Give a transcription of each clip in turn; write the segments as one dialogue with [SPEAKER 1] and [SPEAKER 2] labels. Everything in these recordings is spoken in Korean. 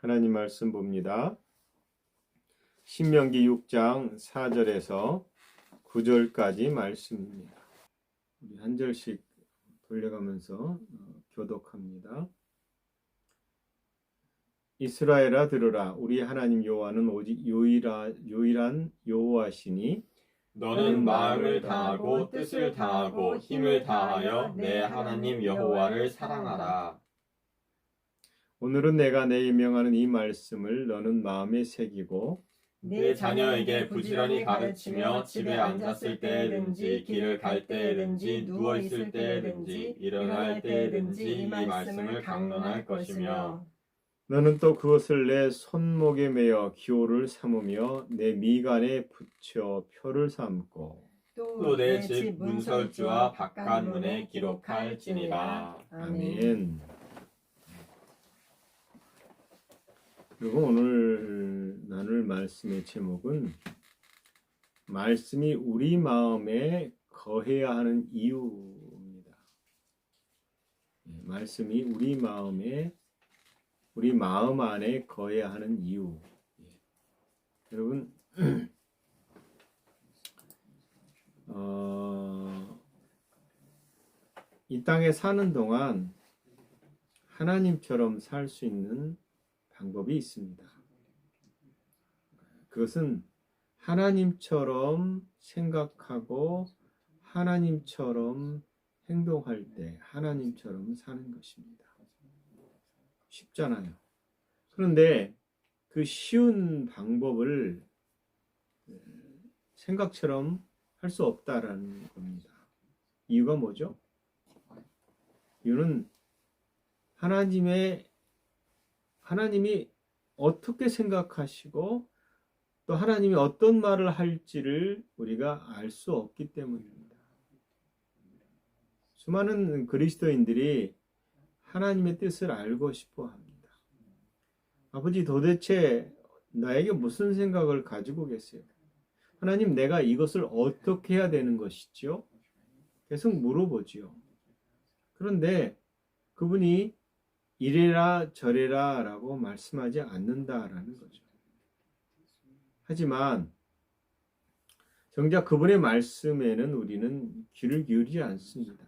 [SPEAKER 1] 하나님 말씀 봅니다. 신명기 6장 4절에서 9절까지 말씀입니다. 우리 한 절씩 돌려가면서 교독합니다. 이스라엘아 들으라. 우리 하나님 여호와는 오직 유일한 여호와시니
[SPEAKER 2] 너는 마음을 다하고 뜻을 다하고 힘을 다하여 내 하나님 여호와를 사랑하라.
[SPEAKER 1] 오늘은 내가 내게 명하는 이 말씀을 너는 마음에 새기고
[SPEAKER 2] 내 자녀에게 부지런히 가르치며 집에 앉았을 때에든지 길을 갈 때에든지 누워 있을 때에든지 일어날 때에든지 이 말씀을 강론할 것이며
[SPEAKER 1] 너는 또 그것을 내 손목에 매어 기호를 삼으며 내 미간에 붙여 표를 삼고
[SPEAKER 2] 또 내 집 문설주와 바깥문에 기록할지니라.
[SPEAKER 1] 아멘. 그리고 오늘 나눌 말씀의 제목은 말씀이 우리 마음에 거해야 하는 이유입니다. 말씀이 우리 마음 안에 거해야 하는 이유. 여러분, 이 땅에 사는 동안 하나님처럼 살 수 있는 방법이 있습니다. 그것은 하나님처럼 생각하고 하나님처럼 행동할 때 하나님처럼 사는 것입니다. 쉽잖아요. 그런데 그 쉬운 방법을 생각처럼 할 수 없다라는 겁니다. 이유가 뭐죠? 이유는 하나님이 어떻게 생각하시고 또 하나님이 어떤 말을 할지를 우리가 알 수 없기 때문입니다. 수많은 그리스도인들이 하나님의 뜻을 알고 싶어 합니다. 아버지, 도대체 나에게 무슨 생각을 가지고 계세요? 하나님, 내가 이것을 어떻게 해야 되는 것이지요? 계속 물어보지요. 그런데 그분이 이래라 저래라 라고 말씀하지 않는다라는 거죠. 하지만 정작 그분의 말씀에는 우리는 귀를 기울이지 않습니다.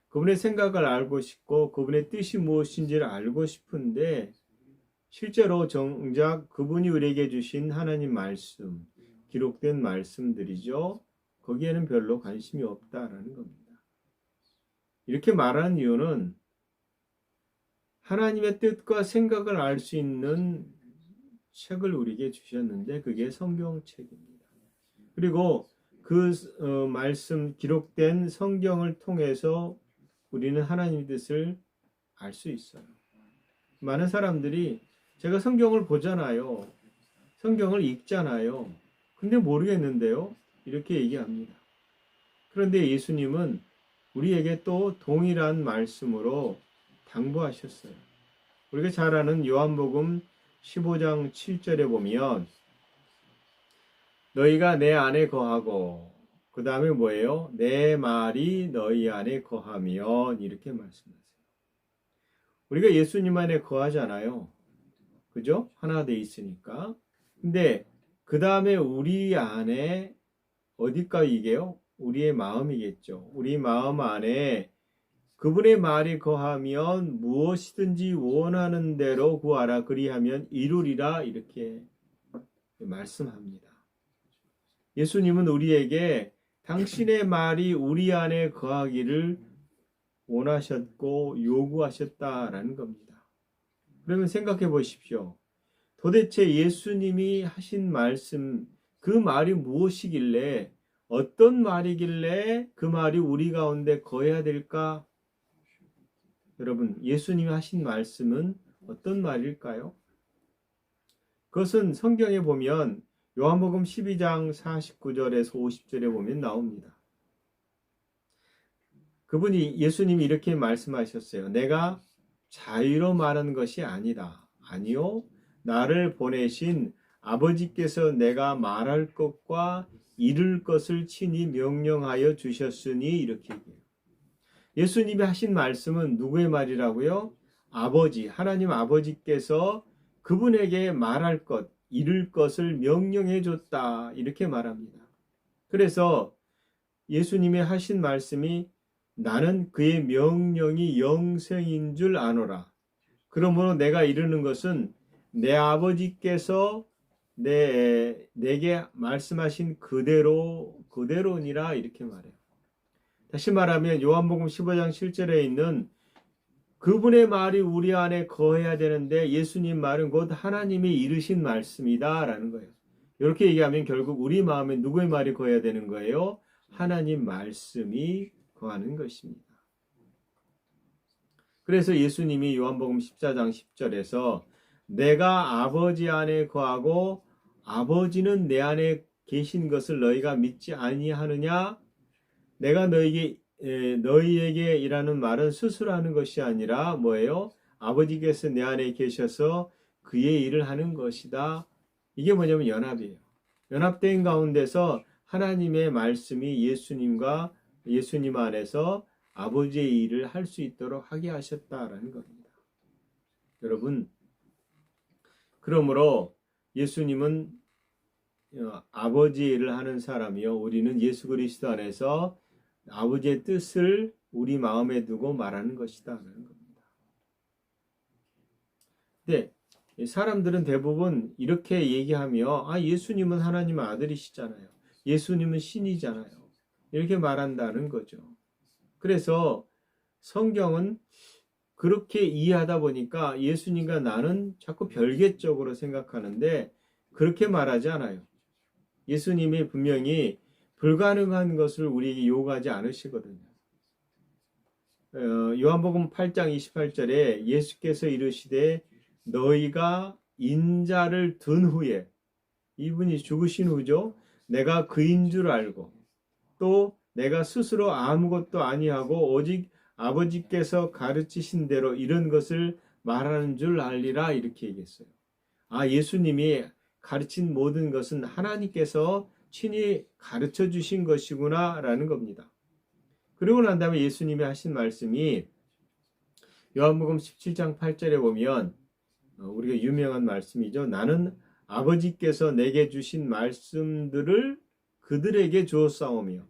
[SPEAKER 1] 그분의 생각을 알고 싶고 그분의 뜻이 무엇인지를 알고 싶은데 실제로 정작 그분이 우리에게 주신 하나님 말씀, 기록된 말씀들이죠. 거기에는 별로 관심이 없다라는 겁니다. 이렇게 말하는 이유는 하나님의 뜻과 생각을 알 수 있는 책을 우리에게 주셨는데 그게 성경책입니다. 그리고 그 말씀 기록된 성경을 통해서 우리는 하나님의 뜻을 알 수 있어요. 많은 사람들이 제가 성경을 보잖아요. 성경을 읽잖아요. 근데 모르겠는데요. 이렇게 얘기합니다. 그런데 예수님은 우리에게 또 동일한 말씀으로 당부하셨어요. 우리가 잘 아는 요한복음 15장 7절에 보면 너희가 내 안에 거하고 그 다음에 뭐예요? 내 말이 너희 안에 거하면 이렇게 말씀하세요. 우리가 예수님 안에 거하잖아요. 그죠? 하나 돼 있으니까. 근데 그 다음에 우리 안에 어디까 이게요? 우리의 마음이겠죠. 우리 마음 안에 그분의 말이 거하면 무엇이든지 원하는 대로 구하라 그리하면 이루리라 이렇게 말씀합니다. 예수님은 우리에게 당신의 말이 우리 안에 거하기를 원하셨고 요구하셨다라는 겁니다. 그러면 생각해 보십시오. 도대체 예수님이 하신 말씀, 그 말이 무엇이길래 어떤 말이길래 그 말이 우리 가운데 거해야 될까? 여러분, 예수님이 하신 말씀은 어떤 말일까요? 그것은 성경에 보면 요한복음 12장 49절에서 50절에 보면 나옵니다. 그분이 예수님이 이렇게 말씀하셨어요. 내가 자유로 말하는 것이 아니다. 아니요. 나를 보내신 아버지께서 내가 말할 것과 이룰 것을 친히 명령하여 주셨으니 이렇게 얘기해요. 예수님이 하신 말씀은 누구의 말이라고요? 아버지, 하나님 아버지께서 그분에게 말할 것, 이룰 것을 명령해 줬다. 이렇게 말합니다. 그래서 예수님이 하신 말씀이 나는 그의 명령이 영생인 줄 아노라. 그러므로 내가 이루는 것은 내 아버지께서 내게 말씀하신 그대로니라 이렇게 말해요. 다시 말하면 요한복음 15장 7절에 있는 그분의 말이 우리 안에 거해야 되는데 예수님 말은 곧 하나님이 이르신 말씀이다 라는 거예요. 이렇게 얘기하면 결국 우리 마음에 누구의 말이 거해야 되는 거예요? 하나님 말씀이 거하는 것입니다. 그래서 예수님이 요한복음 14장 10절에서 내가 아버지 안에 거하고 아버지는 내 안에 계신 것을 너희가 믿지 아니하느냐? 내가 너희에게 이라는 말은 스스로 하는 것이 아니라 뭐예요? 아버지께서 내 안에 계셔서 그의 일을 하는 것이다. 이게 뭐냐면 연합이에요. 연합된 가운데서 하나님의 말씀이 예수님 안에서 아버지의 일을 할 수 있도록 하게 하셨다라는 겁니다. 여러분, 그러므로 예수님은 아버지의 일을 하는 사람이요. 우리는 예수 그리스도 안에서 아버지의 뜻을 우리 마음에 두고 말하는 것이다 라는 겁니다. 근데 사람들은 대부분 이렇게 얘기하며 예수님은 하나님의 아들이시잖아요. 예수님은 신이잖아요. 이렇게 말한다는 거죠. 그래서 성경은 그렇게 이해하다 보니까 예수님과 나는 자꾸 별개적으로 생각하는데 그렇게 말하지 않아요. 예수님이 분명히 불가능한 것을 우리에게 요구하지 않으시거든요. 요한복음 8장 28절에 예수께서 이르시되 너희가 인자를 둔 후에, 이분이 죽으신 후죠. 내가 그인 줄 알고 또 내가 스스로 아무것도 아니하고 오직 아버지께서 가르치신 대로 이런 것을 말하는 줄 알리라 이렇게 얘기했어요. 예수님이 가르친 모든 것은 하나님께서 친히 가르쳐 주신 것이구나 라는 겁니다. 그리고 난 다음에 예수님이 하신 말씀이 요한복음 17장 8절에 보면 우리가 유명한 말씀이죠. 나는 아버지께서 내게 주신 말씀들을 그들에게 주었사오며,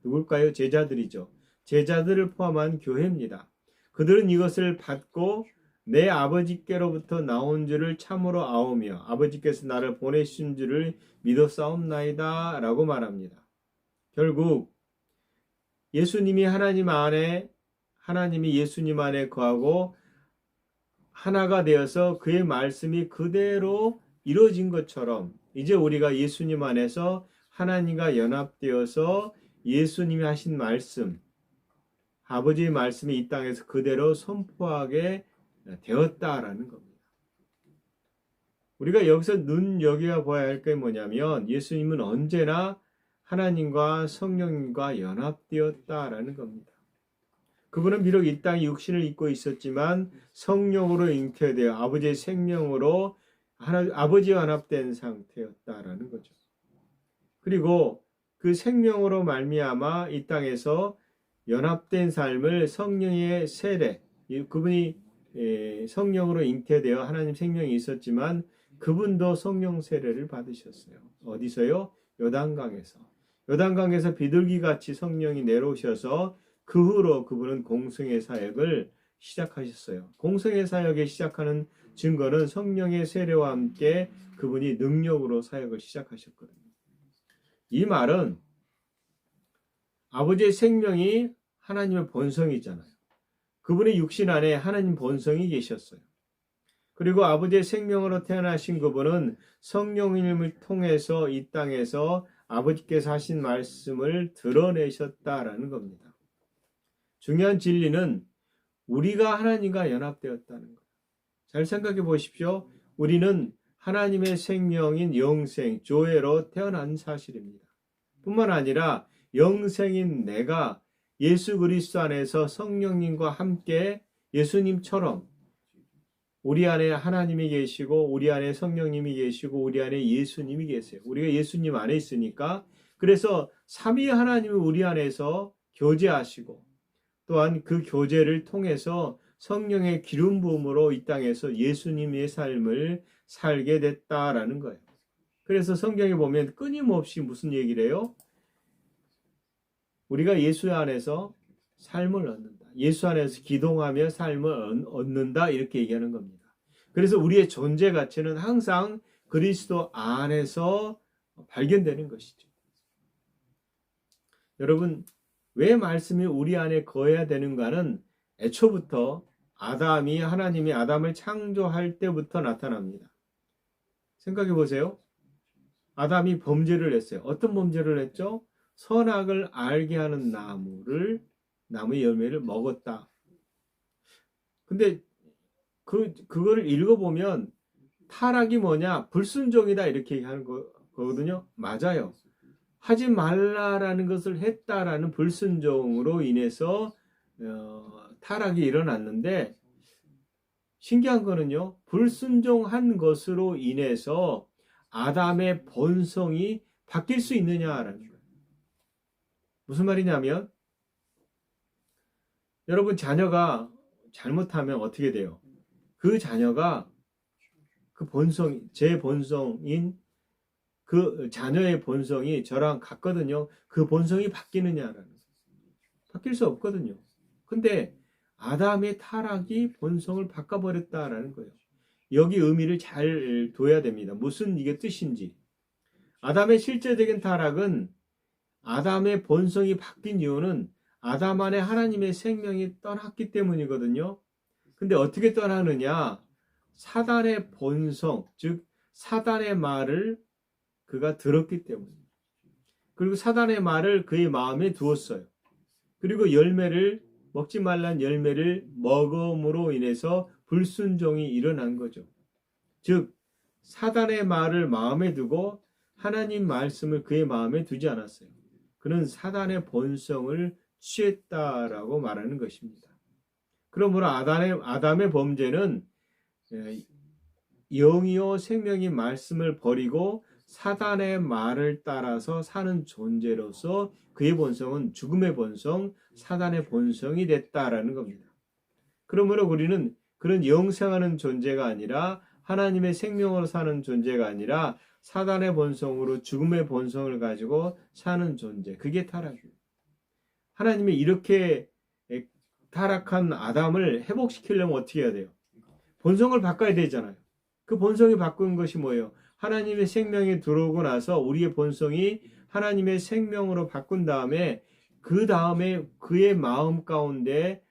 [SPEAKER 1] 누굴까요? 제자들이죠. 제자들을 포함한 교회입니다. 그들은 이것을 받고 내 아버지께로부터 나온 줄을 참으로 아오며 아버지께서 나를 보내신 줄을 믿었사옵나이다 라고 말합니다. 결국 예수님이 하나님이 예수님 안에 거하고 하나가 되어서 그의 말씀이 그대로 이루어진 것처럼 이제 우리가 예수님 안에서 하나님과 연합되어서 예수님이 하신 말씀, 아버지의 말씀이 이 땅에서 그대로 선포하게 되었다라는 겁니다. 우리가 여기서 눈여겨야 봐야 할 게 뭐냐면 예수님은 언제나 하나님과 성령님과 연합되었다라는 겁니다. 그분은 비록 이 땅에 육신을 입고 있었지만 성령으로 잉태되어 아버지의 생명으로 아버지와 연합된 상태였다라는 거죠. 그리고 그 생명으로 말미암아 이 땅에서 연합된 삶을 성령의 세례, 그분이 성령으로 잉태되어 하나님 생명이 있었지만 그분도 성령 세례를 받으셨어요. 어디서요? 요단강에서 비둘기같이 성령이 내려오셔서 그 후로 그분은 공생의 사역을 시작하셨어요. 공생의 사역을 시작하는 증거는 성령의 세례와 함께 그분이 능력으로 사역을 시작하셨거든요. 이 말은 아버지의 생명이 하나님의 본성이잖아요. 그분의 육신 안에 하나님 본성이 계셨어요. 그리고 아버지의 생명으로 태어나신 그분은 성령님을 통해서 이 땅에서 아버지께서 하신 말씀을 드러내셨다라는 겁니다. 중요한 진리는 우리가 하나님과 연합되었다는 거예요. 잘 생각해 보십시오. 우리는 하나님의 생명인 영생, 조회로 태어난 사실입니다. 뿐만 아니라 영생인 내가 예수 그리스도 안에서 성령님과 함께 예수님처럼 우리 안에 하나님이 계시고 우리 안에 성령님이 계시고 우리 안에 예수님이 계세요. 우리가 예수님 안에 있으니까 그래서 삼위 하나님이 우리 안에서 교제하시고 또한 그 교제를 통해서 성령의 기름 부음으로 이 땅에서 예수님의 삶을 살게 됐다라는 거예요. 그래서 성경에 보면 끊임없이 무슨 얘기를 해요? 우리가 예수 안에서 삶을 얻는다. 예수 안에서 기동하며 삶을 얻는다. 이렇게 얘기하는 겁니다. 그래서 우리의 존재 가치는 항상 그리스도 안에서 발견되는 것이죠. 여러분, 왜 말씀이 우리 안에 거해야 되는가는 애초부터 하나님이 아담을 창조할 때부터 나타납니다. 생각해 보세요. 아담이 범죄를 했어요. 어떤 범죄를 했죠? 선악을 알게 하는 나무의 열매를 먹었다. 근데 그거를 읽어보면 타락이 뭐냐? 불순종이다 이렇게 얘기하는 거거든요. 맞아요. 하지 말라라는 것을 했다라는 불순종으로 인해서 타락이 일어났는데 신기한 거는요. 불순종한 것으로 인해서 아담의 본성이 바뀔 수 있느냐라는 거예요. 무슨 말이냐면 여러분 자녀가 잘못하면 어떻게 돼요? 그 자녀가 제 본성인 그 자녀의 본성이 저랑 같거든요. 그 본성이 바뀌느냐라는 거예요. 바뀔 수 없거든요. 근데 아담의 타락이 본성을 바꿔버렸다라는 거예요. 여기 의미를 잘 둬야 됩니다. 무슨 이게 뜻인지. 아담의 실제적인 타락은 아담의 본성이 바뀐 이유는 아담 안에 하나님의 생명이 떠났기 때문이거든요. 근데 어떻게 떠나느냐? 사단의 본성, 즉 사단의 말을 그가 들었기 때문입니다. 그리고 사단의 말을 그의 마음에 두었어요. 그리고 먹지 말란 열매를 먹음으로 인해서 불순종이 일어난 거죠. 즉 사단의 말을 마음에 두고 하나님 말씀을 그의 마음에 두지 않았어요. 그는 사단의 본성을 취했다라고 말하는 것입니다. 그러므로 아담의 범죄는 영이요 생명인 말씀을 버리고 사단의 말을 따라서 사는 존재로서 그의 본성은 죽음의 본성, 사단의 본성이 됐다라는 겁니다. 그러므로 우리는 그런 영생하는 존재가 아니라 하나님의 생명으로 사는 존재가 아니라 사단의 본성으로 죽음의 본성을 가지고 사는 존재. 그게 타락이에요. 하나님이 이렇게 타락한 아담을 회복시키려면 어떻게 해야 돼요? 본성을 바꿔야 되잖아요. 그 본성이 바꾼 것이 뭐예요? 하나님의 생명이 들어오고 나서 우리의 본성이 하나님의 생명으로 바꾼 다음에 그 다음에 그의 마음 가운데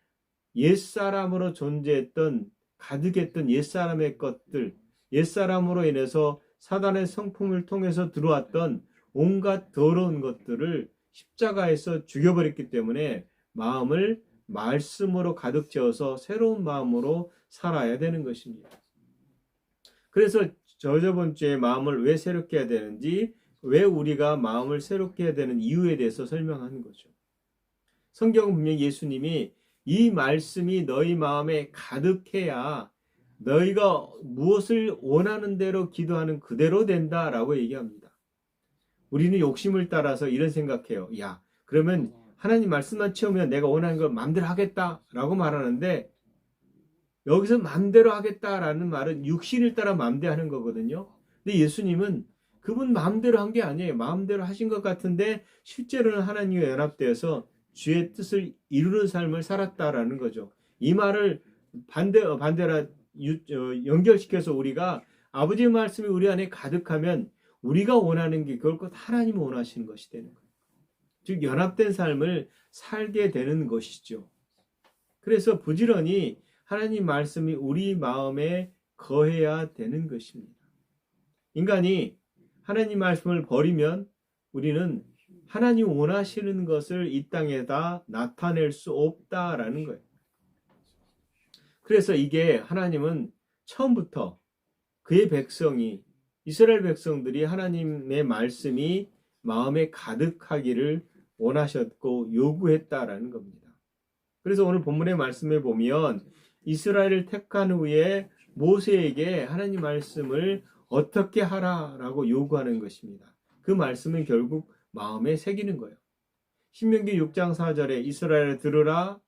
[SPEAKER 1] 옛사람으로 존재했던 가득했던 옛사람의 것들, 옛사람으로 인해서 사단의 성품을 통해서 들어왔던 온갖 더러운 것들을 십자가에서 죽여버렸기 때문에 마음을 말씀으로 가득 채워서 새로운 마음으로 살아야 되는 것입니다. 그래서 저번 주에 마음을 왜 새롭게 해야 되는지, 왜 우리가 마음을 새롭게 해야 되는 이유에 대해서 설명하는 거죠. 성경은 분명히 예수님이 이 말씀이 너희 마음에 가득해야 너희가 무엇을 원하는 대로 기도하는 그대로 된다라고 얘기합니다. 우리는 욕심을 따라서 이런 생각해요. 야, 그러면 하나님 말씀만 채우면 내가 원하는 걸 마음대로 하겠다라고 말하는데, 여기서 마음대로 하겠다라는 말은 육신을 따라 마음대로 하는 거거든요. 근데 예수님은 그분 마음대로 한 게 아니에요. 마음대로 하신 것 같은데 실제로는 하나님과 연합되어서 주의 뜻을 이루는 삶을 살았다라는 거죠. 이 말을 반대로 연결시켜서 우리가 아버지의 말씀이 우리 안에 가득하면 우리가 원하는 게 그걸 곧 하나님이 원하시는 것이 되는 거예요. 즉 연합된 삶을 살게 되는 것이죠. 그래서 부지런히 하나님 말씀이 우리 마음에 거해야 되는 것입니다. 인간이 하나님 말씀을 버리면 우리는 하나님 원하시는 것을 이 땅에다 나타낼 수 없다라는 거예요. 그래서 이게 하나님은 처음부터 그의 백성이, 이스라엘 백성들이 하나님의 말씀이 마음에 가득하기를 원하셨고 요구했다라는 겁니다. 그래서 오늘 본문의 말씀에 보면 이스라엘을 택한 후에 모세에게 하나님 말씀을 어떻게 하라라고 요구하는 것입니다. 그 말씀은 결국 마음에 새기는 거예요. 신명기 6장 4절에 이스라엘을 들으라,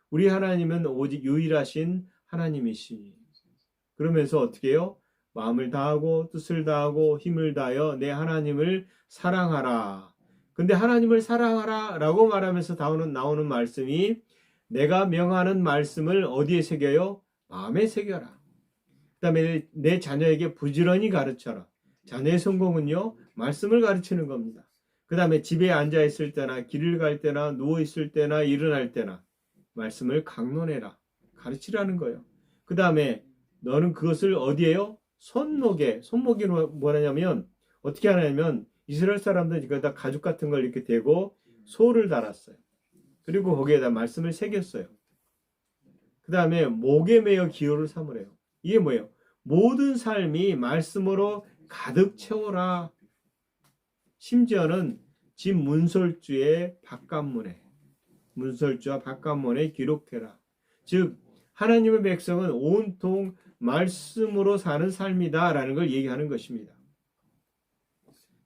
[SPEAKER 1] 우리 하나님은 오직 유일하신 하나님이시니. 그러면서 어떻게 해요? 마음을 다하고 뜻을 다하고 힘을 다하여 내 하나님을 사랑하라. 근데 하나님을 사랑하라 라고 말하면서 나오는 말씀이 내가 명하는 말씀을 어디에 새겨요? 마음에 새겨라. 그 다음에 내 자녀에게 부지런히 가르쳐라. 자녀의 성공은요, 말씀을 가르치는 겁니다. 그 다음에 집에 앉아 있을 때나 길을 갈 때나 누워 있을 때나 일어날 때나 말씀을 강론해라. 가르치라는 거예요. 그 다음에 너는 그것을 어디에요? 손목이 뭐냐면 어떻게 하냐면 이스라엘 사람들은 이거다 가죽 같은 걸 이렇게 대고 소를 달았어요. 그리고 거기에다 말씀을 새겼어요. 그 다음에 목에 매어 기호를 삼으래요. 이게 뭐예요? 모든 삶이 말씀으로 가득 채워라. 심지어는 집 문설주의 바깥문에 문설주와 바깥문에 기록해라. 즉 하나님의 백성은 온통 말씀으로 사는 삶이다 라는 걸 얘기하는 것입니다.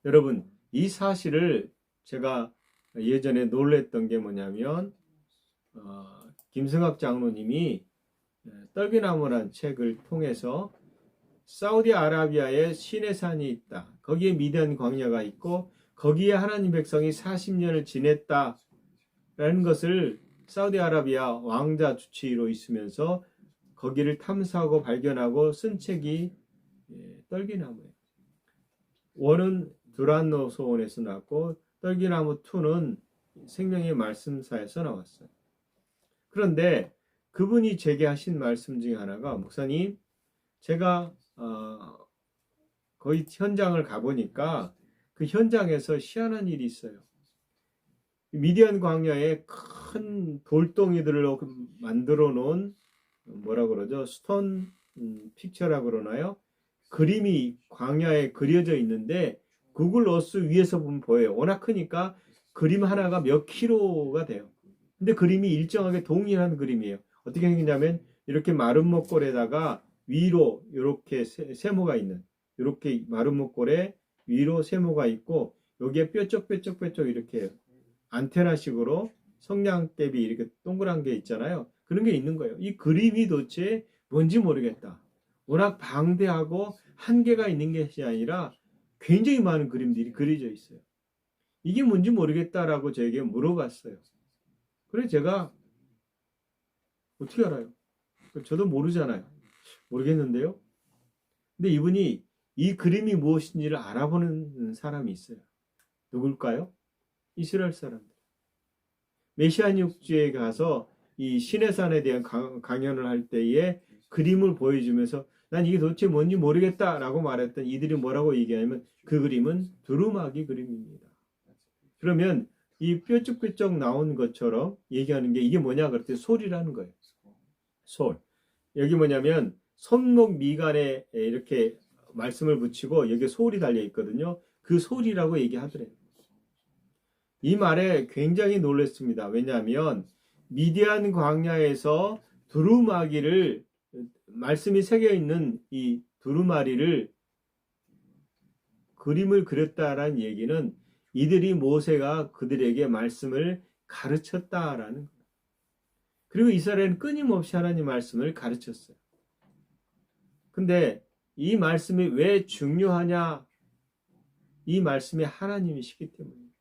[SPEAKER 1] 여러분, 이 사실을 제가 예전에 놀랬던 게 뭐냐면 김승학 장로님이 떨기나무란 책을 통해서 사우디아라비아에 시내산이 있다. 거기에 미디안 광야가 있고 거기에 하나님 백성이 40년을 지냈다라는 것을 사우디아라비아 왕자 주치의로 있으면서 거기를 탐사하고 발견하고 쓴 책이 떨기나무예요. 원은 두란노 소원에서 나왔고 떨기나무 2는 생명의 말씀사에서 나왔어요. 그런데 그분이 제게 하신 말씀 중에 하나가 목사님, 제가 거의 현장을 가보니까 그 현장에서 희한한 일이 있어요. 미디안 광야에 큰 돌덩이들로 만들어 놓은 뭐라 그러죠? 스톤 픽처라 그러나요? 그림이 광야에 그려져 있는데 구글 어스 위에서 보면 보여요. 워낙 크니까 그림 하나가 몇 킬로가 돼요. 근데 그림이 일정하게 동일한 그림이에요. 어떻게 생겼냐면 이렇게 마른 목골에다가 위로 이렇게 세모가 있는 이렇게 마른 목골에 위로 세모가 있고 여기에 뾰족뾰족뾰족 이렇게 안테나식으로 성냥개비 이렇게 동그란 게 있잖아요. 그런 게 있는 거예요. 이 그림이 도대체 뭔지 모르겠다. 워낙 방대하고 한계가 있는 것이 아니라 굉장히 많은 그림들이 그려져 있어요. 이게 뭔지 모르겠다라고 저에게 물어봤어요. 그래서 제가 어떻게 알아요? 저도 모르잖아요. 모르겠는데요. 근데 이분이 이 그림이 무엇인지를 알아보는 사람이 있어요. 누굴까요? 이스라엘 사람들. 메시아닉주에 가서 이 시내산에 대한 강연을 할 때에 그림을 보여주면서 난 이게 도대체 뭔지 모르겠다라고 말했던 이들이 뭐라고 얘기하냐면 그 그림은 두루마기 그림입니다. 그러면 이 뾰족뾰족 나온 것처럼 얘기하는 게 이게 뭐냐 그랬더니 솔이라는 거예요. 솔. 여기 뭐냐면 손목 미간에 이렇게 말씀을 붙이고 여기에 솔이 달려 있거든요. 그 솔이라고 얘기하더래요. 이 말에 굉장히 놀랐습니다. 왜냐하면 미디안 광야에서 두루마기를 말씀이 새겨 있는 이 두루마리를 그림을 그렸다라는 얘기는 이들이 모세가 그들에게 말씀을 가르쳤다라는 거예요. 그리고 이스라엘은 끊임없이 하나님 말씀을 가르쳤어요. 근데 이 말씀이 왜 중요하냐? 이 말씀이 하나님이시기 때문이에요.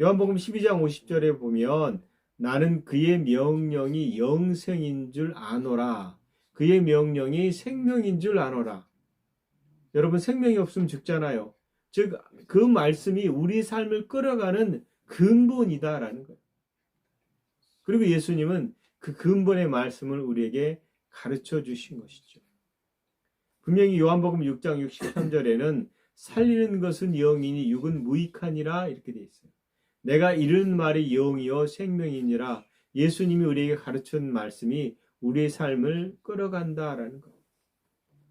[SPEAKER 1] 요한복음 12장 50절에 보면 나는 그의 명령이 영생인 줄 아노라. 그의 명령이 생명인 줄 아노라. 여러분 생명이 없으면 죽잖아요. 즉 그 말씀이 우리 삶을 끌어가는 근본이다라는 거예요. 그리고 예수님은 그 근본의 말씀을 우리에게 가르쳐 주신 것이죠. 분명히 요한복음 6장 63절에는 살리는 것은 영이니 육은 무익하니라 이렇게 되어 있어요. 내가 이른 말이 영이요 생명이니라. 예수님이 우리에게 가르친 말씀이 우리의 삶을 끌어간다라는 거예요.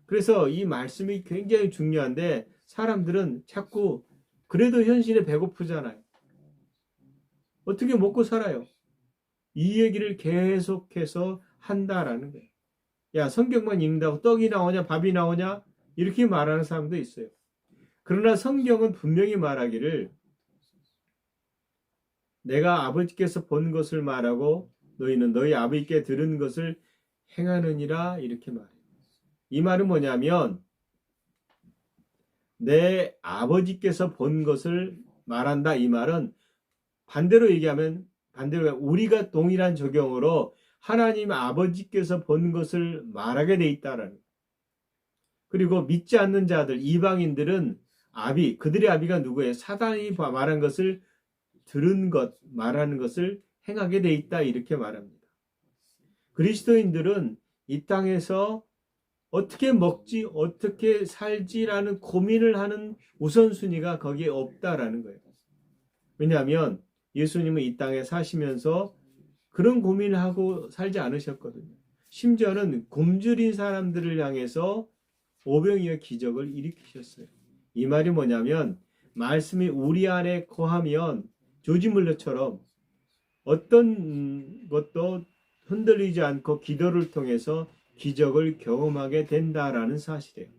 [SPEAKER 1] 그래서 이 말씀이 굉장히 중요한데 사람들은 자꾸 그래도 현실에 배고프잖아요. 어떻게 먹고 살아요? 이 얘기를 계속해서 한다라는 거예요. 야, 성경만 읽는다고 떡이 나오냐 밥이 나오냐 이렇게 말하는 사람도 있어요. 그러나 성경은 분명히 말하기를 내가 아버지께서 본 것을 말하고 너희는 너희 아버지께 들은 것을 행하느니라 이렇게 말해요. 이 말은 뭐냐면 내 아버지께서 본 것을 말한다. 이 말은 반대로 얘기하면 반대로 우리가 동일한 적용으로 하나님 아버지께서 본 것을 말하게 돼 있다라는 거예요. 그리고 믿지 않는 자들 이방인들은 그들의 아비가 누구예요? 사단이 말한 것을 들은 것, 말하는 것을 행하게 돼 있다 이렇게 말합니다. 그리스도인들은 이 땅에서 어떻게 먹지, 어떻게 살지라는 고민을 하는 우선순위가 거기에 없다라는 거예요. 왜냐하면 예수님은 이 땅에 사시면서 그런 고민을 하고 살지 않으셨거든요. 심지어는 굶주린 사람들을 향해서 오병이어 기적을 일으키셨어요. 이 말이 뭐냐면 말씀이 우리 안에 거하면 조지물러처럼 어떤 것도 흔들리지 않고 기도를 통해서 기적을 경험하게 된다라는 사실이에요.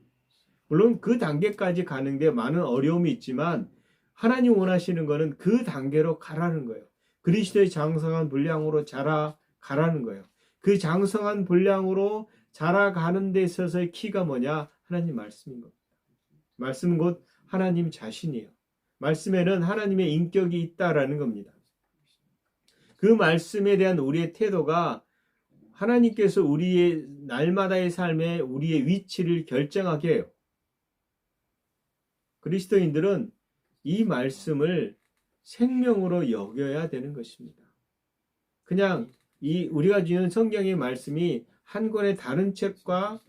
[SPEAKER 1] 물론 그 단계까지 가는 데 많은 어려움이 있지만 하나님 원하시는 것은 그 단계로 가라는 거예요. 그리스도의 장성한 분량으로 자라가라는 거예요. 그 장성한 분량으로 자라가는 데 있어서의 키가 뭐냐? 하나님 말씀인 겁니다. 말씀은 곧 하나님 자신이에요. 말씀에는 하나님의 인격이 있다라는 겁니다. 그 말씀에 대한 우리의 태도가 하나님께서 우리의 날마다의 삶에 우리의 위치를 결정하게 해요. 그리스도인들은 이 말씀을 생명으로 여겨야 되는 것입니다. 그냥 우리가 주는 성경의 말씀이 한 권의 다른 책과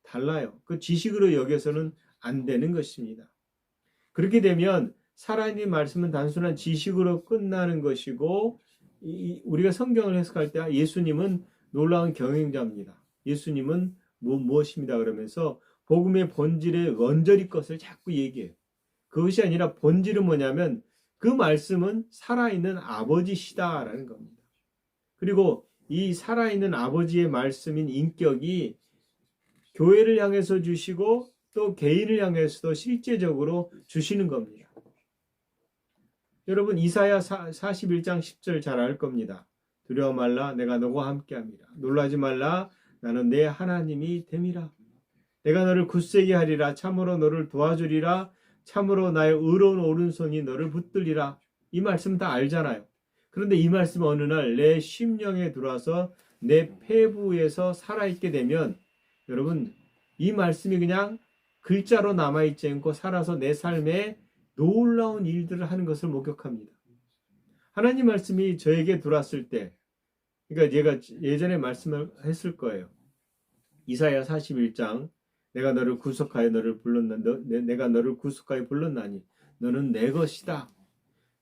[SPEAKER 1] 달라요. 그 지식으로 여겨서는 안 되는 것입니다. 그렇게 되면 살아있는 말씀은 단순한 지식으로 끝나는 것이고 우리가 성경을 해석할 때 예수님은 놀라운 경영자입니다. 예수님은 무엇입니다. 그러면서 복음의 본질의 원절의 것을 자꾸 얘기해요. 그것이 아니라 본질은 뭐냐면 그 말씀은 살아있는 아버지시다라는 겁니다. 그리고 이 살아있는 아버지의 말씀인 인격이 교회를 향해서 주시고 또 개인을 향해서도 실제적으로 주시는 겁니다. 여러분 이사야 41장 10절 잘 알 겁니다. 두려워 말라 내가 너와 함께함이라. 놀라지 말라 나는 내 하나님이 됨이라. 내가 너를 굳세게 하리라. 참으로 너를 도와주리라. 참으로 나의 의로운 오른손이 너를 붙들리라. 이 말씀 다 알잖아요. 그런데 이 말씀 어느 날 내 심령에 들어와서 내 폐부에서 살아있게 되면 여러분 이 말씀이 그냥 글자로 남아있지 않고 살아서 내 삶에 놀라운 일들을 하는 것을 목격합니다. 하나님 말씀이 저에게 들어왔을 때 그러니까 제가 예전에 말씀을 했을 거예요. 이사야 41장 내가 너를 구속하여 내가 너를 구속하여 불렀나니 너는 내 것이다.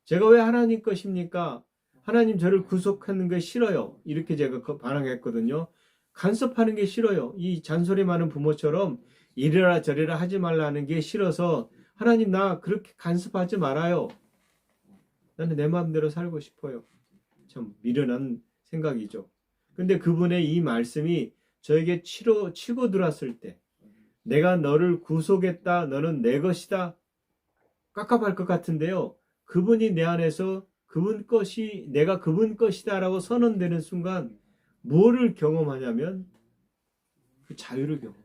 [SPEAKER 1] 제가 왜 하나님 것입니까? 하나님 저를 구속하는 게 싫어요. 이렇게 제가 반항했거든요. 간섭하는 게 싫어요. 이 잔소리 많은 부모처럼 이래라 저래라 하지 말라는 게 싫어서 하나님 나 그렇게 간섭하지 말아요. 나는 내 마음대로 살고 싶어요. 참 미련한 생각이죠. 근데 그분의 이 말씀이 저에게 치고 들어왔을 때 내가 너를 구속했다. 너는 내 것이다. 깝깝할 것 같은데요. 그분이 내 안에서 내가 그분 것이다라고 선언되는 순간 뭐를 경험하냐면 그 자유를 경험해요.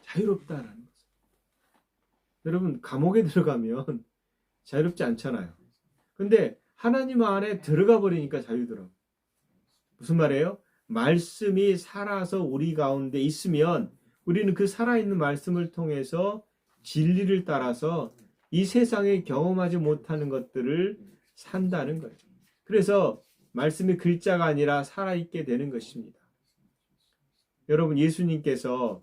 [SPEAKER 1] 자유롭다라는 거죠. 여러분 감옥에 들어가면 자유롭지 않잖아요. 근데 하나님 안에 들어가 버리니까 자유더라고요. 무슨 말이에요? 말씀이 살아서 우리 가운데 있으면 우리는 그 살아있는 말씀을 통해서 진리를 따라서 이 세상에 경험하지 못하는 것들을 산다는 거예요. 그래서 말씀이 글자가 아니라 살아있게 되는 것입니다. 여러분 예수님께서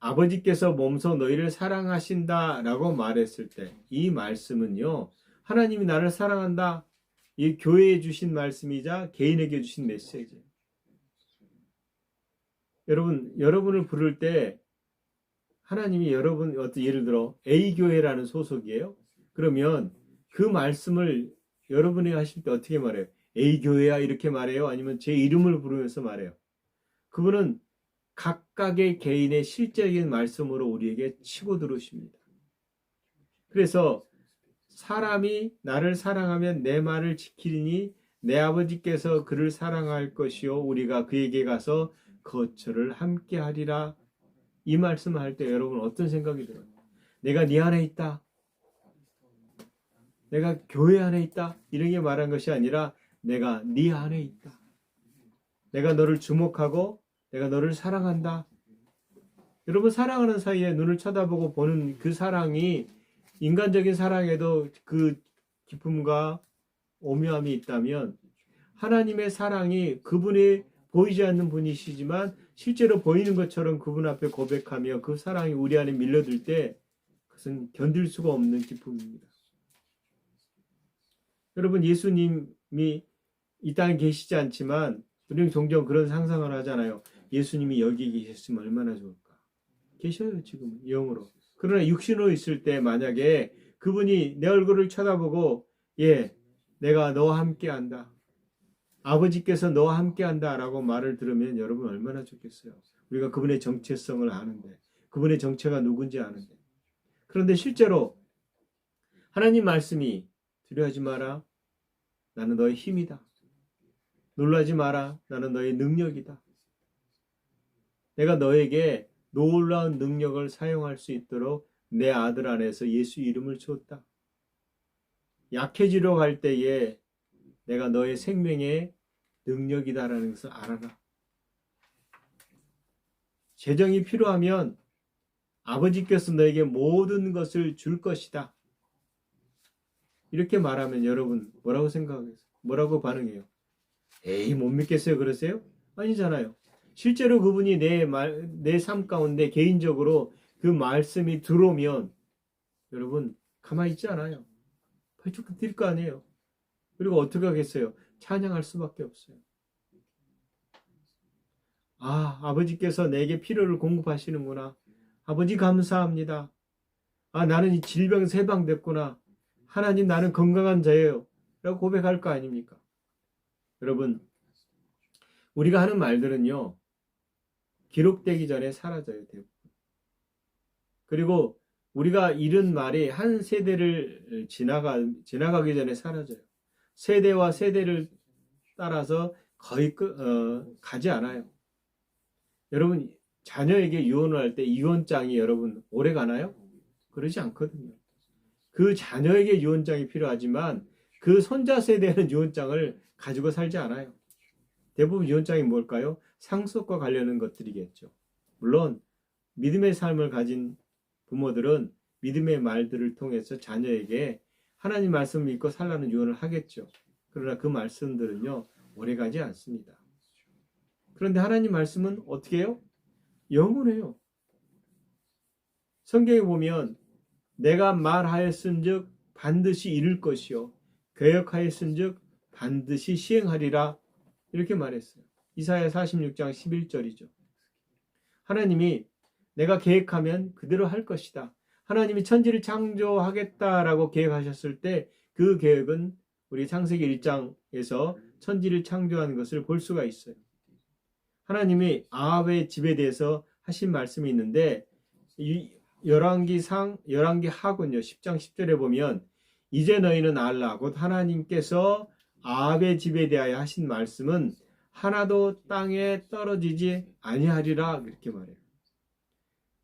[SPEAKER 1] 아버지께서 몸소 너희를 사랑하신다라고 말했을 때 이 말씀은요. 하나님이 나를 사랑한다. 이 교회에 주신 말씀이자 개인에게 주신 메시지예요. 여러분을 부를 때 하나님이 예를 들어 A교회라는 소속이에요. 그러면 그 말씀을 여러분이 하실 때 어떻게 말해요? A교회야 이렇게 말해요? 아니면 제 이름을 부르면서 말해요? 그분은 각각의 개인의 실제적인 말씀으로 우리에게 치고 들어오십니다. 그래서 사람이 나를 사랑하면 내 말을 지키리니 내 아버지께서 그를 사랑할 것이요 우리가 그에게 가서 거처를 함께 하리라. 이 말씀을 할 때 여러분 어떤 생각이 들어요? 내가 네 안에 있다. 내가 교회 안에 있다. 이런 게 말한 것이 아니라 내가 네 안에 있다. 내가 너를 주목하고 내가 너를 사랑한다. 여러분 사랑하는 사이에 눈을 쳐다보고 보는 그 사랑이 인간적인 사랑에도 그 기쁨과 오묘함이 있다면 하나님의 사랑이 그분이 보이지 않는 분이시지만 실제로 보이는 것처럼 그분 앞에 고백하며 그 사랑이 우리 안에 밀려들 때 그것은 견딜 수가 없는 기쁨입니다. 여러분 예수님이 이 땅에 계시지 않지만 우리는 종종 그런 상상을 하잖아요. 예수님이 여기 계셨으면 얼마나 좋을까. 계셔요 지금 영으로. 그러나 육신으로 있을 때 만약에 그분이 내 얼굴을 쳐다보고 내가 너와 함께 한다. 아버지께서 너와 함께 한다 라고 말을 들으면 여러분 얼마나 좋겠어요. 우리가 그분의 정체성을 아는데 그분의 정체가 누군지 아는데 그런데 실제로 하나님 말씀이 두려워하지 마라. 나는 너의 힘이다. 놀라지 마라. 나는 너의 능력이다. 내가 너에게 놀라운 능력을 사용할 수 있도록 내 아들 안에서 예수 이름을 줬다. 약해지려 할 때에 내가 너의 생명의 능력이다라는 것을 알아라. 재정이 필요하면 아버지께서 너에게 모든 것을 줄 것이다. 이렇게 말하면 여러분 뭐라고 생각하세요? 뭐라고 반응해요? 에이 못 믿겠어요 그러세요? 아니잖아요. 실제로 그분이 내 삶 가운데 개인적으로 그 말씀이 들어오면 여러분 가만히 있지 않아요. 벌쩍 뛸 거 아니에요. 그리고 어떻게 하겠어요? 찬양할 수밖에 없어요. 아버지께서 내게 필요를 공급하시는구나. 아버지 감사합니다. 나는 이 질병 해방됐구나. 하나님 나는 건강한 자예요. 라고 고백할 거 아닙니까? 여러분 우리가 하는 말들은요. 기록되기 전에 사라져요. 대부분. 그리고 우리가 잃은 말이 한 세대를 지나가기 전에 사라져요. 세대와 세대를 따라서 거의 가지 않아요. 여러분 자녀에게 유언을 할 때 유언장이 여러분 오래 가나요? 그러지 않거든요. 그 자녀에게 유언장이 필요하지만 그 손자 세대는 유언장을 가지고 살지 않아요. 대부분 유언장이 뭘까요? 상속과 관련된 것들이겠죠. 물론 믿음의 삶을 가진 부모들은 믿음의 말들을 통해서 자녀에게 하나님 말씀을 믿고 살라는 유언을 하겠죠. 그러나 그 말씀들은요 오래가지 않습니다. 그런데 하나님 말씀은 어떻게 해요? 영원해요. 성경에 보면 내가 말하였은즉 반드시 이룰 것이요 계획하였은즉 반드시 시행하리라 이렇게 말했어요. 이사야 46장 11절이죠. 하나님이 내가 계획하면 그대로 할 것이다. 하나님이 천지를 창조하겠다라고 계획하셨을 때 그 계획은 우리 창세기 1장에서 천지를 창조하는 것을 볼 수가 있어요. 하나님이 아합의 집에 대해서 하신 말씀이 있는데 열왕기 하군요. 10장 10절에 보면 이제 너희는 알라 곧 하나님께서 아합의 집에 대하여 하신 말씀은 하나도 땅에 떨어지지 아니하리라 이렇게 말해요.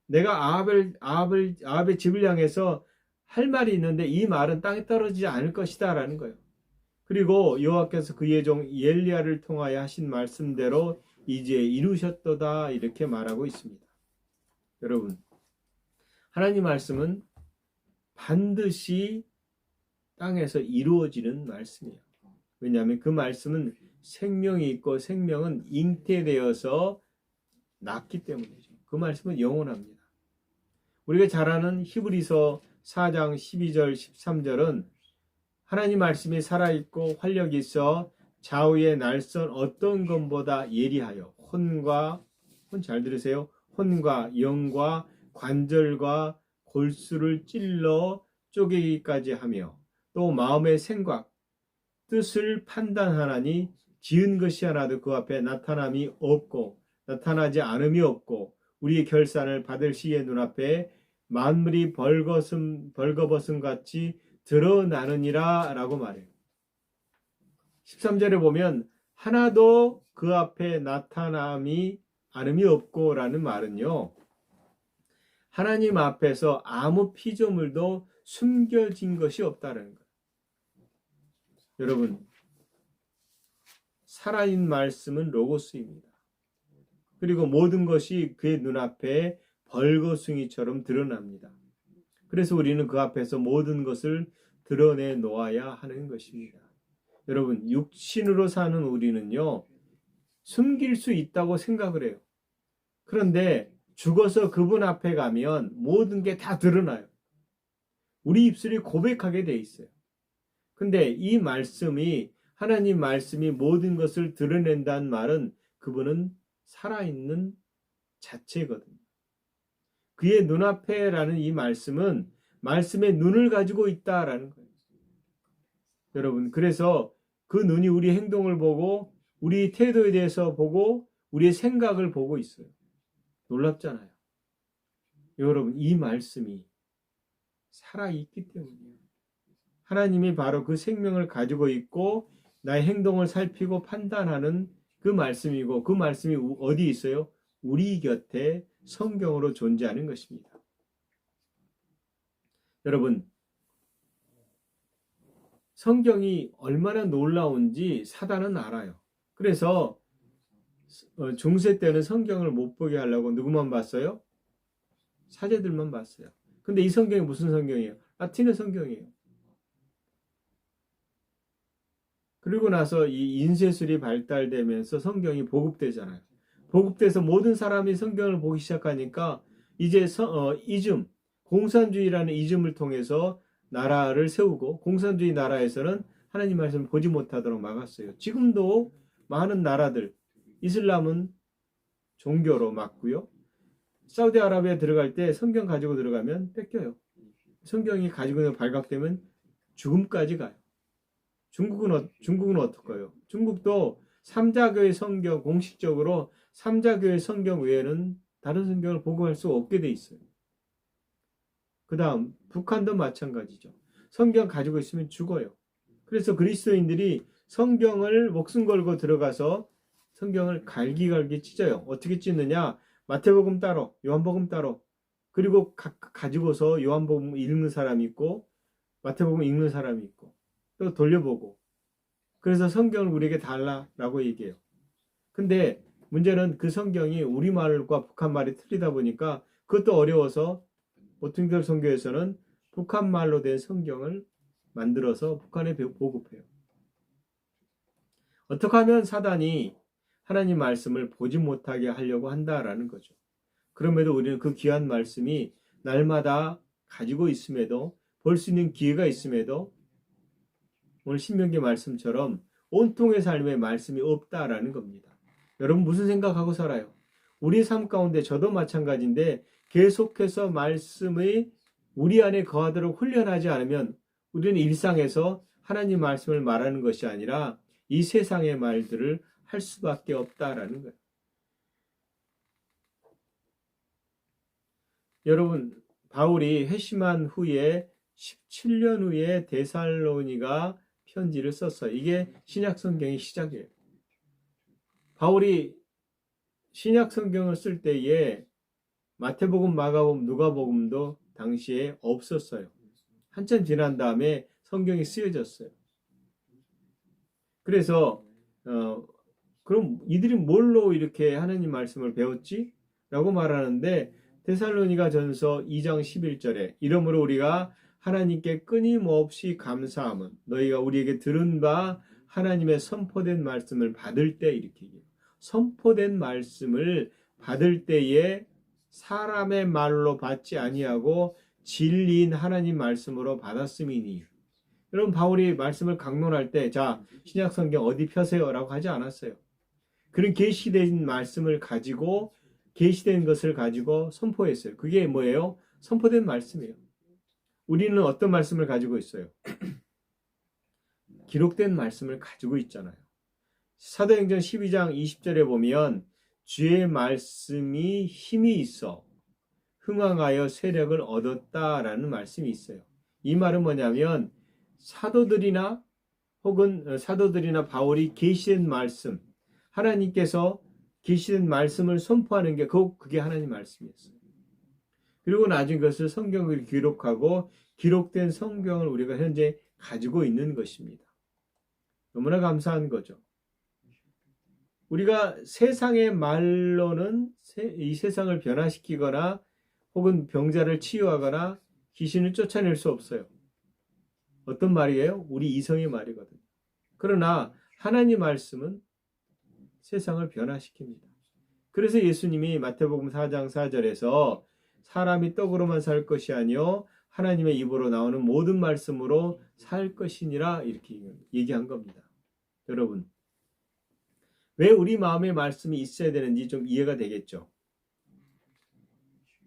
[SPEAKER 1] 내가 아합의 집을 향해서 할 말이 있는데 이 말은 땅에 떨어지지 않을 것이다 라는 거예요. 그리고 여호와께서 그의 종 엘리야를 통하여 하신 말씀대로 이제 이루셨도다 이렇게 말하고 있습니다. 여러분 하나님 말씀은 반드시 땅에서 이루어지는 말씀이에요. 왜냐하면 그 말씀은 생명이 있고 생명은 잉태되어서 났기 때문이죠. 그 말씀은 영원합니다. 우리가 잘 아는 히브리서 4장 12절 13절은 하나님 말씀이 살아있고 활력이 있어 좌우의 날선 어떤 것보다 예리하여 혼 잘 들으세요. 혼과 영과 관절과 골수를 찔러 쪼개기까지 하며 또 마음의 생각 뜻을 판단하나니 지은 것이 하나도 그 앞에 나타남이 없고 나타나지 않음이 없고 우리의 결산을 받을 시의 눈앞에 만물이 벌거벗음 같이 드러나느니라 라고 말해요. 13절에 보면 하나도 그 앞에 나타남이 않음이 없고 라는 말은요, 하나님 앞에서 아무 피조물도 숨겨진 것이 없다라는 거예요. 여러분, 살아있는 말씀은 로고스입니다. 그리고 모든 것이 그의 눈앞에 벌거숭이처럼 드러납니다. 그래서 우리는 그 앞에서 모든 것을 드러내 놓아야 하는 것입니다. 여러분, 육신으로 사는 우리는요, 숨길 수 있다고 생각을 해요. 그런데 죽어서 그분 앞에 가면 모든 게 다 드러나요. 우리 입술이 고백하게 돼 있어요. 근데 이 말씀이, 하나님 말씀이 모든 것을 드러낸다는 말은 그분은 살아있는 자체거든요. 그의 눈앞에라는 이 말씀은 말씀의 눈을 가지고 있다라는 거예요. 여러분, 그래서 그 눈이 우리 행동을 보고 우리 태도에 대해서 보고 우리의 생각을 보고 있어요. 놀랍잖아요. 여러분, 이 말씀이 살아있기 때문이에요. 하나님이 바로 그 생명을 가지고 있고 나의 행동을 살피고 판단하는 그 말씀이고, 그 말씀이 어디 있어요? 우리 곁에 성경으로 존재하는 것입니다. 여러분, 성경이 얼마나 놀라운지 사단은 알아요. 그래서 중세 때는 성경을 못 보게 하려고 누구만 봤어요? 사제들만 봤어요. 근데 이 성경이 무슨 성경이에요? 라틴어 성경이에요. 그리고 나서 이 인쇄술이 발달되면서 성경이 보급되잖아요. 보급돼서 모든 사람이 성경을 보기 시작하니까 이제 이즘, 공산주의라는 이즘을 통해서 나라를 세우고, 공산주의 나라에서는 하나님 말씀을 보지 못하도록 막았어요. 지금도 많은 나라들, 이슬람은 종교로 막고요. 사우디아라비아에 들어갈 때 성경 가지고 들어가면 뺏겨요. 성경이 가지고 있는 발각되면 죽음까지 가요. 중국은 어떨까요? 중국도 삼자교의 성경, 공식적으로 삼자교의 성경 외에는 다른 성경을 보고할 수 없게 돼 있어요. 그 다음 북한도 마찬가지죠. 성경 가지고 있으면 죽어요. 그래서 그리스도인들이 성경을 목숨 걸고 들어가서 성경을 갈기갈기 찢어요. 어떻게 찢느냐? 마태복음 따로, 요한복음 따로, 그리고 가지고서 요한복음 읽는 사람이 있고 마태복음 읽는 사람이 있고 또 돌려보고, 그래서 성경을 우리에게 달라라고 얘기해요. 근데 문제는 그 성경이 우리말과 북한말이 틀리다 보니까 그것도 어려워서 보통들 선교에서는 북한말로 된 성경을 만들어서 북한에 보급해요. 어떻게 하면 사단이 하나님 말씀을 보지 못하게 하려고 한다라는 거죠. 그럼에도 우리는 그 귀한 말씀이 날마다 가지고 있음에도, 볼 수 있는 기회가 있음에도 오늘 신명기 말씀처럼 온통의 삶에 말씀이 없다라는 겁니다. 여러분 무슨 생각하고 살아요? 우리 삶 가운데 저도 마찬가지인데 계속해서 말씀이 우리 안에 거하도록 훈련하지 않으면 우리는 일상에서 하나님 말씀을 말하는 것이 아니라 이 세상의 말들을 할 수밖에 없다라는 거예요. 여러분, 바울이 회심한 후에 17년 후에 데살로니가 편지를 썼어요. 이게 신약 성경의 시작이에요. 바울이 신약 성경을 쓸 때에 마태복음, 마가복음, 누가복음도 당시에 없었어요. 한참 지난 다음에 성경이 쓰여졌어요. 그래서 그럼 이들이 뭘로 이렇게 하나님 말씀을 배웠지? 라고 말하는데 데살로니가 전서 2장 11절에 이러므로 우리가 하나님께 끊임없이 감사함은 너희가 우리에게 들은 바 하나님의 선포된 말씀을 받을 때, 이렇게 얘기해요. 선포된 말씀을 받을 때에 사람의 말로 받지 아니하고 진리인 하나님 말씀으로 받았음이니. 여러분, 바울이 말씀을 강론할 때 자, 신약 성경 어디 펴세요 라고 하지 않았어요. 그런 계시된 말씀을 가지고, 계시된 것을 가지고 선포했어요. 그게 뭐예요? 선포된 말씀이에요. 우리는 어떤 말씀을 가지고 있어요? 기록된 말씀을 가지고 있잖아요. 사도행전 12장 20절에 보면 주의 말씀이 힘이 있어 흥왕하여 세력을 얻었다라는 말씀이 있어요. 이 말은 뭐냐면 사도들이나 혹은 사도들이나 바울이 계시된 말씀, 하나님께서 계시된 말씀을 선포하는 게 그게 하나님 말씀이었어요. 그리고 나중에 그것을 성경을 기록하고 기록된 성경을 우리가 현재 가지고 있는 것입니다. 너무나 감사한 거죠. 우리가 세상의 말로는 이 세상을 변화시키거나 혹은 병자를 치유하거나 귀신을 쫓아낼 수 없어요. 어떤 말이에요? 우리 이성의 말이거든요. 그러나 하나님 말씀은 세상을 변화시킵니다. 그래서 예수님이 마태복음 4장 4절에서 사람이 떡으로만 살 것이 아니요 하나님의 입으로 나오는 모든 말씀으로 살 것이니라 이렇게 얘기한 겁니다. 여러분, 왜 우리 마음에 말씀이 있어야 되는지 좀 이해가 되겠죠?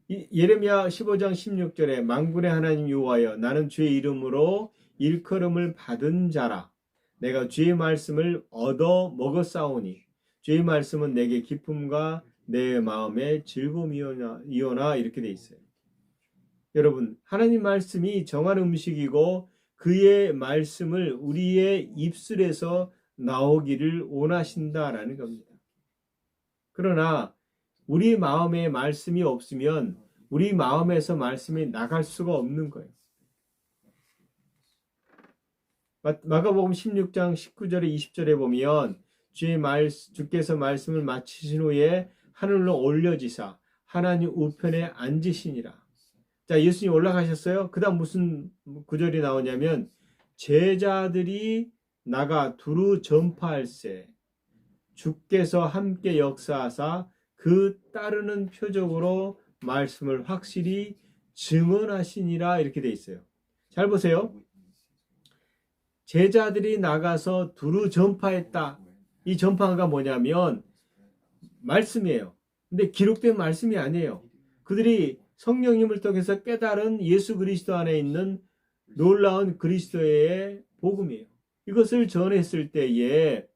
[SPEAKER 1] 예레미야 15장 16절에 만군의 하나님 여호와여 나는 주의 이름으로 일컬음을 받은 자라 내가 주의 말씀을 얻어 먹었사오니 주의 말씀은 내게 기쁨과 내 마음에 즐거움이오나 이렇게 돼 있어요. 여러분, 하나님 말씀이 정한 음식이고 그의 말씀을 우리의 입술에서 나오기를 원하신다라는 겁니다. 그러나 우리 마음에 말씀이 없으면 우리 마음에서 말씀이 나갈 수가 없는 거예요. 마가복음 16장 19절에 20절에 보면 주께서 말씀을 마치신 후에 하늘로 올려지사 하나님 우편에 앉으시니라. 자, 예수님 올라가셨어요. 그 다음 무슨 구절이 나오냐면 제자들이 나가 두루 전파할세 주께서 함께 역사하사 그 따르는 표적으로 말씀을 확실히 증언하시니라 이렇게 돼 있어요. 잘 보세요. 제자들이 나가서 두루 전파했다. 이 전파가 뭐냐면 말씀이에요. 근데 기록된 말씀이 아니에요. 그들이 성령님을 통해서 깨달은 예수 그리스도 안에 있는 놀라운 그리스도의 복음이에요. 이것을 전했을 때에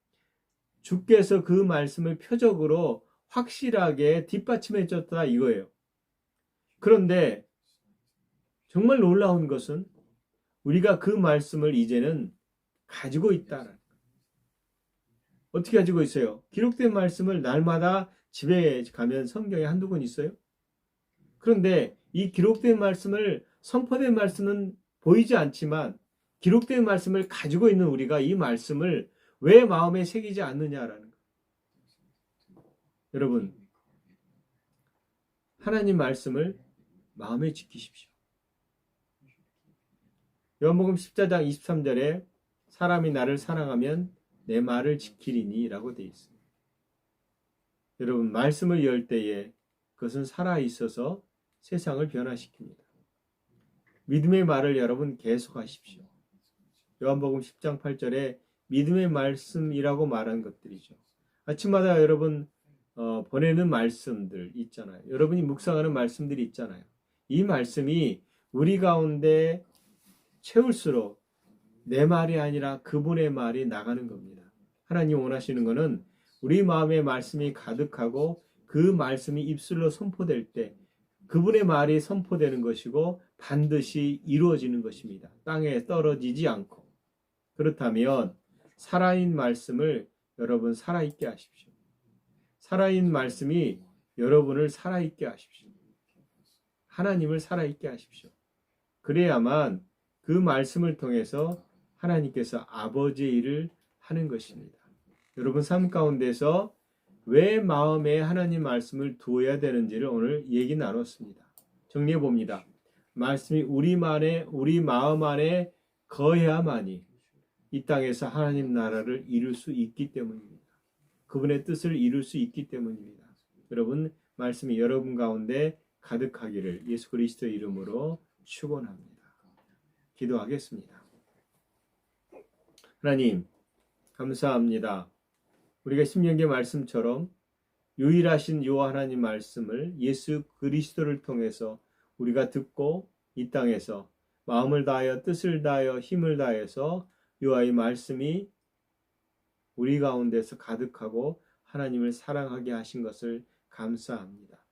[SPEAKER 1] 주께서 그 말씀을 표적으로 확실하게 뒷받침해 줬다 이거예요. 그런데 정말 놀라운 것은 우리가 그 말씀을 이제는 가지고 있다라는 거예요. 어떻게 가지고 있어요? 기록된 말씀을 날마다 집에 가면 성경에 한두 권 있어요? 그런데 이 기록된 말씀을 선포된 말씀은 보이지 않지만 기록된 말씀을 가지고 있는 우리가 이 말씀을 왜 마음에 새기지 않느냐라는 거예요. 여러분, 하나님 말씀을 마음에 지키십시오. 요한복음 14장 23절에 사람이 나를 사랑하면 내 말을 지키리니 라고 되어 있습니다. 여러분, 말씀을 열 때에 그것은 살아있어서 세상을 변화시킵니다. 믿음의 말을 여러분 계속하십시오. 요한복음 10장 8절에 믿음의 말씀이라고 말한 것들이죠. 아침마다 여러분 보내는 말씀들 있잖아요. 여러분이 묵상하는 말씀들이 있잖아요. 이 말씀이 우리 가운데 채울수록 내 말이 아니라 그분의 말이 나가는 겁니다. 하나님 원하시는 것은 우리 마음에 말씀이 가득하고 그 말씀이 입술로 선포될 때 그분의 말이 선포되는 것이고 반드시 이루어지는 것입니다. 땅에 떨어지지 않고. 그렇다면 살아있는 말씀을 여러분 살아있게 하십시오. 살아있는 말씀이 여러분을 살아있게 하십시오. 하나님을 살아있게 하십시오. 그래야만 그 말씀을 통해서 하나님께서 아버지의 일을 하는 것입니다. 여러분 삶 가운데서 왜 마음에 하나님 말씀을 두어야 되는지를 오늘 얘기 나눴습니다. 정리해 봅니다. 말씀이 우리 마음 안에 거해야만이 이 땅에서 하나님 나라를 이룰 수 있기 때문입니다. 그분의 뜻을 이룰 수 있기 때문입니다. 여러분 말씀이 여러분 가운데 가득하기를 예수 그리스도의 이름으로 축원합니다. 기도하겠습니다. 하나님 감사합니다. 우리가 신명기 말씀처럼 유일하신 요 하나님 말씀을 예수 그리스도를 통해서 우리가 듣고 이 땅에서 마음을 다하여 뜻을 다하여 힘을 다해서 요하의 말씀이 우리 가운데서 가득하고 하나님을 사랑하게 하신 것을 감사합니다.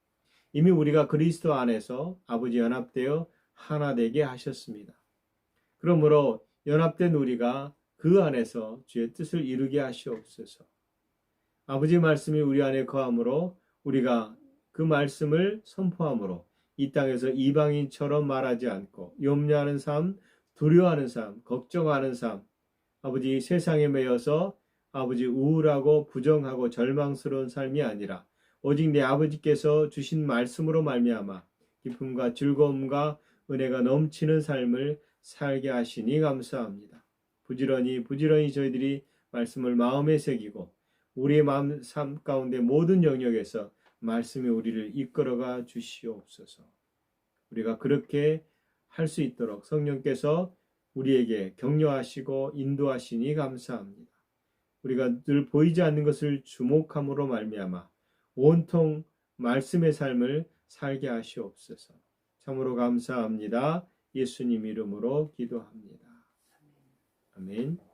[SPEAKER 1] 이미 우리가 그리스도 안에서 아버지 연합되어 하나 되게 하셨습니다. 그러므로 연합된 우리가 그 안에서 주의 뜻을 이루게 하시옵소서. 아버지 말씀이 우리 안에 거함으로 우리가 그 말씀을 선포함으로 이 땅에서 이방인처럼 말하지 않고 염려하는 삶, 두려워하는 삶, 걱정하는 삶, 아버지 세상에 매여서 아버지 우울하고 부정하고 절망스러운 삶이 아니라 오직 내 아버지께서 주신 말씀으로 말미암아 기쁨과 즐거움과 은혜가 넘치는 삶을 살게 하시니 감사합니다. 부지런히 저희들이 말씀을 마음에 새기고 우리의 마음 삶 가운데 모든 영역에서 말씀이 우리를 이끌어가 주시옵소서. 우리가 그렇게 할 수 있도록 성령께서 우리에게 격려하시고 인도하시니 감사합니다. 우리가 늘 보이지 않는 것을 주목함으로 말미암아 온통 말씀의 삶을 살게 하시옵소서. 참으로 감사합니다. 예수님 이름으로 기도합니다. 아멘.